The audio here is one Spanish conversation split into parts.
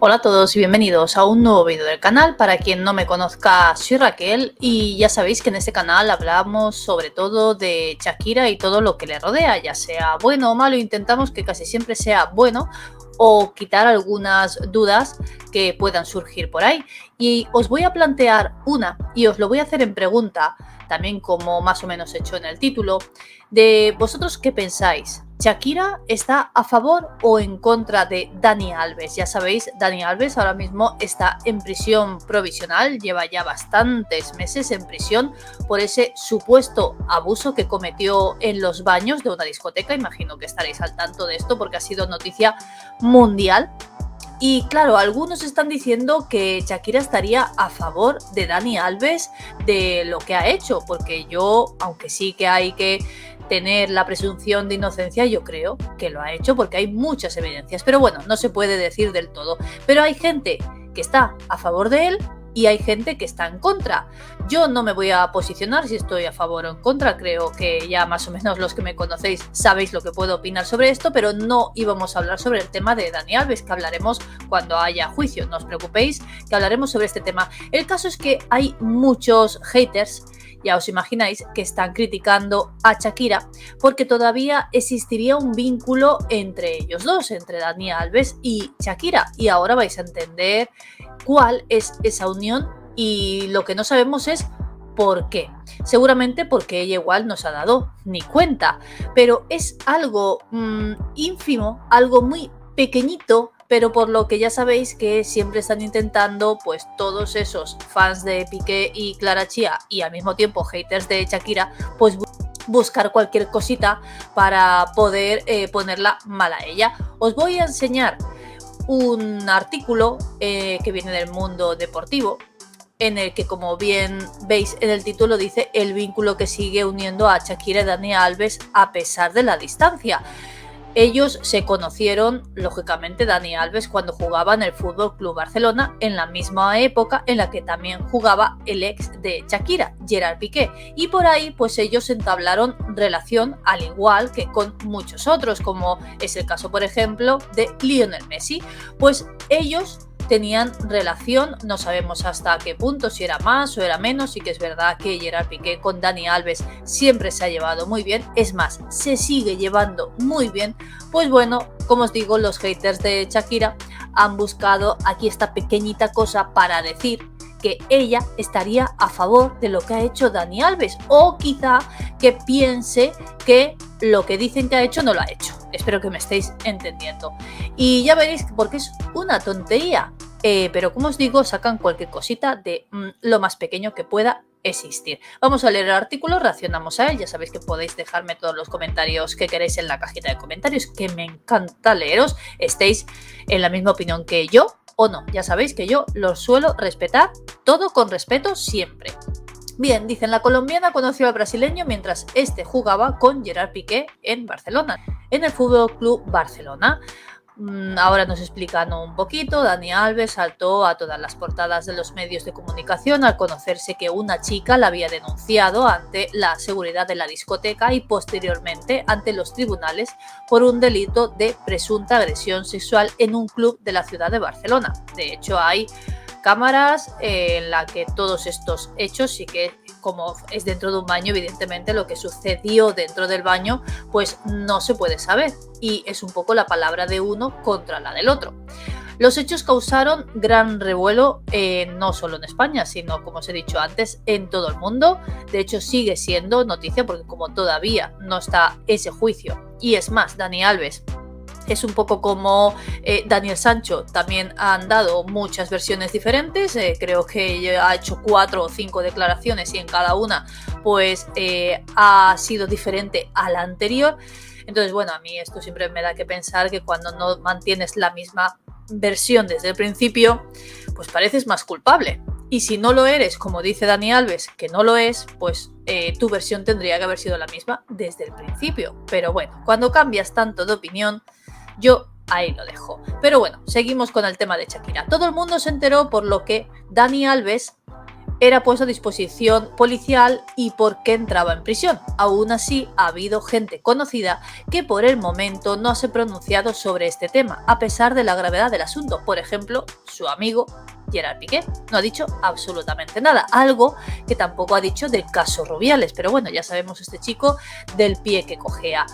Hola a todos y bienvenidos a un nuevo vídeo del canal. Para quien no me conozca, soy Raquel y ya sabéis que en este canal hablamos sobre todo de Shakira y todo lo que le rodea, ya sea bueno o malo. Intentamos que casi siempre sea bueno o quitar algunas dudas que puedan surgir por ahí. Y os voy a plantear una y os lo voy a hacer en pregunta, también como más o menos he hecho en el título, de vosotros qué pensáis. ¿Shakira está a favor o en contra de Dani Alves? Ya sabéis, Dani Alves ahora mismo está en prisión provisional, lleva ya bastantes meses en prisión por ese supuesto abuso que cometió en los baños de una discoteca. Imagino que estaréis al tanto de esto porque ha sido noticia mundial. Y claro, algunos están diciendo que Shakira estaría a favor de Dani Alves de lo que ha hecho, porque yo, aunque sí que hay que tener la presunción de inocencia, yo creo que lo ha hecho porque hay muchas evidencias. Pero bueno, no se puede decir del todo. Pero hay gente que está a favor de él y hay gente que está en contra. Yo no me voy a posicionar si estoy a favor o en contra, creo que ya más o menos los que me conocéis sabéis lo que puedo opinar sobre esto, pero no íbamos a hablar sobre el tema de Dani Alves, que hablaremos cuando haya juicio, no os preocupéis, que hablaremos sobre este tema. El caso es que hay muchos haters, ya os imagináis, que están criticando a Shakira porque todavía existiría un vínculo entre ellos dos, entre Dani Alves y Shakira, y ahora vais a entender cuál es esa unión y lo que no sabemos es por qué. Seguramente porque ella igual no se ha dado ni cuenta, pero es algo ínfimo, algo muy pequeñito, pero por lo que ya sabéis que siempre están intentando, pues todos esos fans de Piqué y Clara Chía y al mismo tiempo haters de Shakira, pues buscar cualquier cosita para poder ponerla mal a ella. Os voy a enseñar un artículo que viene del mundo deportivo, en el que, como bien veis en el título, dice el vínculo que sigue uniendo a Shakira y Dani Alves a pesar de la distancia. Ellos se conocieron, lógicamente, Dani Alves cuando jugaba en el Fútbol Club Barcelona, en la misma época en la que también jugaba el ex de Shakira, Gerard Piqué, y por ahí pues ellos entablaron relación, al igual que con muchos otros, como es el caso, por ejemplo, de Lionel Messi. Pues ellos tenían relación, no sabemos hasta qué punto, si era más o era menos. Sí que es verdad que Gerard Piqué con Dani Alves siempre se ha llevado muy bien, es más, se sigue llevando muy bien. Pues bueno, como os digo, los haters de Shakira han buscado aquí esta pequeñita cosa para decir que ella estaría a favor de lo que ha hecho Dani Alves, o quizá que piense que lo que dicen que ha hecho no lo ha hecho. Espero que me estéis entendiendo. Y ya veréis porque es una tontería, pero como os digo, sacan cualquier cosita de lo más pequeño que pueda existir. Vamos a leer el artículo, reaccionamos a él. Ya sabéis que podéis dejarme todos los comentarios que queréis en la cajita de comentarios, que me encanta leeros, estéis en la misma opinión que yo o no. Ya sabéis que yo los suelo respetar, todo con respeto siempre. Bien, dicen, la colombiana conoció al brasileño mientras este jugaba con Gerard Piqué en Barcelona, en el Fútbol Club Barcelona. Ahora nos explican un poquito. Dani Alves saltó a todas las portadas de los medios de comunicación al conocerse que una chica la había denunciado ante la seguridad de la discoteca y posteriormente ante los tribunales por un delito de presunta agresión sexual en un club de la ciudad de Barcelona. De hecho, hay cámaras en la que todos estos hechos, sí que como es dentro de un baño, evidentemente lo que sucedió dentro del baño pues no se puede saber, y es un poco la palabra de uno contra la del otro. Los hechos causaron gran revuelo, no solo en España, sino, como os he dicho antes, en todo el mundo. De hecho, sigue siendo noticia porque como todavía no está ese juicio, y es más, Dani Alves es un poco como Daniel Sancho, también han dado muchas versiones diferentes, creo que ha hecho 4 o 5 declaraciones y en cada una pues ha sido diferente a la anterior. Entonces, bueno, a mí esto siempre me da que pensar que cuando no mantienes la misma versión desde el principio, pues pareces más culpable. Y si no lo eres, como dice Dani Alves, que no lo es, pues tu versión tendría que haber sido la misma desde el principio. Pero bueno, cuando cambias tanto de opinión, yo ahí lo dejo. Pero bueno, seguimos con el tema de Shakira. Todo el mundo se enteró por lo que Dani Alves era puesto a disposición policial y por qué entraba en prisión. Aún así, ha habido gente conocida que por el momento no se ha pronunciado sobre este tema, a pesar de la gravedad del asunto. Por ejemplo, su amigo Gerard Piqué no ha dicho absolutamente nada, algo que tampoco ha dicho del caso Rubiales, pero bueno, ya sabemos este chico del pie que cojea.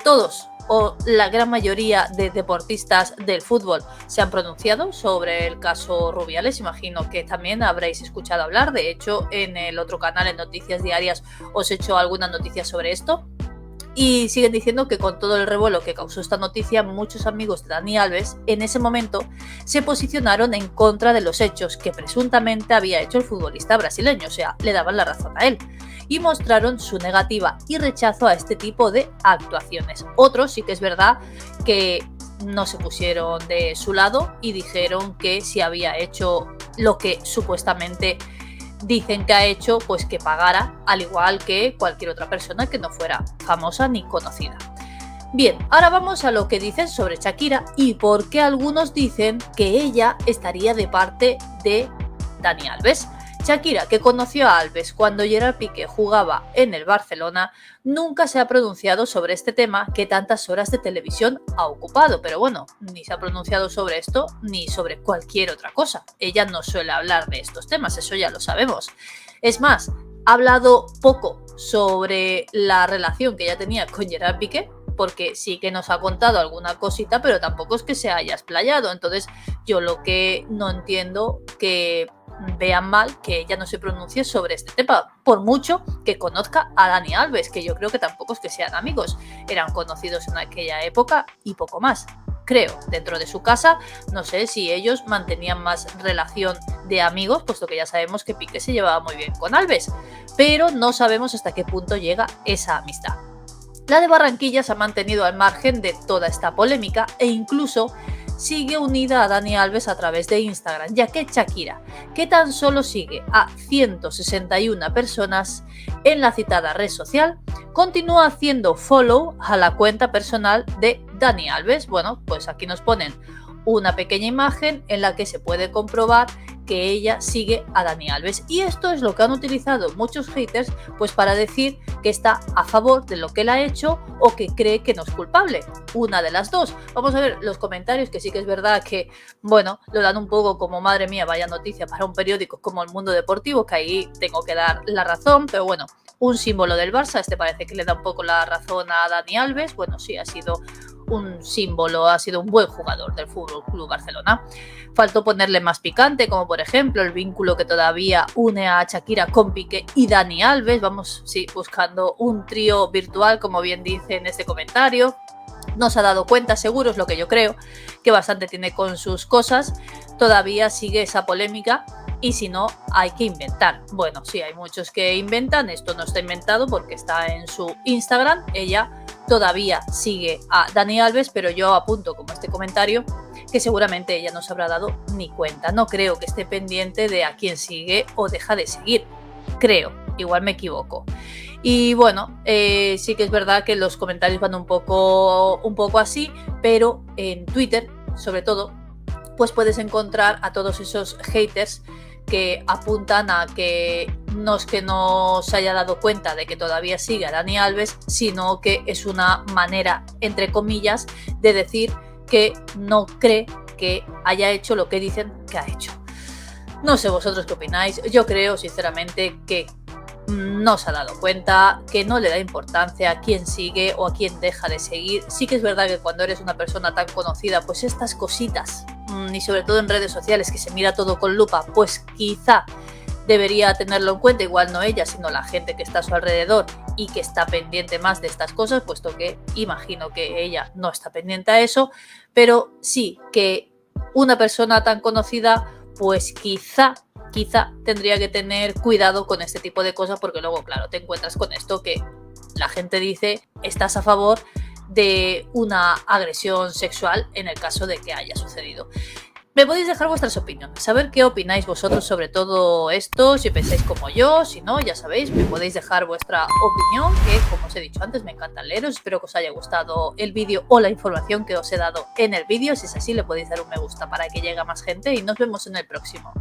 Todos o la gran mayoría de deportistas del fútbol se han pronunciado sobre el caso Rubiales. Imagino que también habréis escuchado hablar. De hecho, en el otro canal, en Noticias Diarias, os he hecho alguna noticia sobre esto. Y siguen diciendo que con todo el revuelo que causó esta noticia, muchos amigos de Dani Alves en ese momento se posicionaron en contra de los hechos que presuntamente había hecho el futbolista brasileño, o sea, le daban la razón a él, y mostraron su negativa y rechazo a este tipo de actuaciones. Otros sí que es verdad que no se pusieron de su lado y dijeron que si había hecho lo que supuestamente dicen que ha hecho, pues que pagara, al igual que cualquier otra persona que no fuera famosa ni conocida. Bien, ahora vamos a lo que dicen sobre Shakira y por qué algunos dicen que ella estaría de parte de Dani Alves. Shakira, que conoció a Alves cuando Gerard Piqué jugaba en el Barcelona, nunca se ha pronunciado sobre este tema que tantas horas de televisión ha ocupado, pero bueno, ni se ha pronunciado sobre esto ni sobre cualquier otra cosa. Ella no suele hablar de estos temas, eso ya lo sabemos. Es más, ha hablado poco sobre la relación que ella tenía con Gerard Piqué, porque sí que nos ha contado alguna cosita, pero tampoco es que se haya explayado. Entonces, yo lo que no entiendo que vean mal que ella no se pronuncie sobre este tema, por mucho que conozca a Dani Alves, que yo creo que tampoco es que sean amigos, eran conocidos en aquella época y poco más. Creo, dentro de su casa, no sé si ellos mantenían más relación de amigos, puesto que ya sabemos que Piqué se llevaba muy bien con Alves, pero no sabemos hasta qué punto llega esa amistad. La de Barranquilla se ha mantenido al margen de toda esta polémica e incluso sigue unida a Dani Alves a través de Instagram, ya que Shakira, que tan solo sigue a 161 personas en la citada red social, continúa haciendo follow a la cuenta personal de Dani Alves. Bueno, pues aquí nos ponen una pequeña imagen en la que se puede comprobar que ella sigue a Dani Alves, y esto es lo que han utilizado muchos haters pues para decir que está a favor de lo que él ha hecho o que cree que no es culpable, una de las dos. Vamos a ver los comentarios, que sí que es verdad que, bueno, lo dan un poco como madre mía, vaya noticia para un periódico como El Mundo Deportivo, que ahí tengo que dar la razón, pero bueno, un símbolo del Barça, este parece que le da un poco la razón a Dani Alves. Bueno, sí, ha sido un símbolo, ha sido un buen jugador del Fútbol Club Barcelona. Faltó ponerle más picante, como por ejemplo el vínculo que todavía une a Shakira con Piqué y Dani Alves. Vamos, sí, buscando un trío virtual, como bien dice en este comentario. No se ha dado cuenta, seguro, es lo que yo creo, que bastante tiene con sus cosas. Todavía sigue esa polémica y si no, hay que inventar. Bueno, sí, hay muchos que inventan, esto no está inventado porque está en su Instagram. Ella todavía sigue a Dani Alves, pero yo apunto como este comentario que seguramente ella no se habrá dado ni cuenta. No creo que esté pendiente de a quién sigue o deja de seguir. Creo, igual me equivoco. Y bueno, sí que es verdad que los comentarios van un poco así, pero en Twitter, sobre todo, pues puedes encontrar a todos esos haters que apuntan a que no es que no se haya dado cuenta de que todavía sigue a Dani Alves, sino que es una manera, entre comillas, de decir que no cree que haya hecho lo que dicen que ha hecho. No sé vosotros qué opináis. Yo creo sinceramente que no se ha dado cuenta, que no le da importancia a quién sigue o a quién deja de seguir. Sí que es verdad que cuando eres una persona tan conocida, pues estas cositas, y sobre todo en redes sociales, que se mira todo con lupa, pues quizá debería tenerlo en cuenta, igual no ella, sino la gente que está a su alrededor y que está pendiente más de estas cosas, puesto que imagino que ella no está pendiente a eso, pero sí que una persona tan conocida, pues quizá tendría que tener cuidado con este tipo de cosas, porque luego, claro, te encuentras con esto que la gente dice, estás a favor de una agresión sexual en el caso de que haya sucedido. Me podéis dejar vuestras opiniones, saber qué opináis vosotros sobre todo esto, si pensáis como yo, si no, ya sabéis, me podéis dejar vuestra opinión, que como os he dicho antes, me encanta leeros. Espero que os haya gustado el vídeo o la información que os he dado en el vídeo. Si es así, le podéis dar un me gusta para que llegue a más gente y nos vemos en el próximo.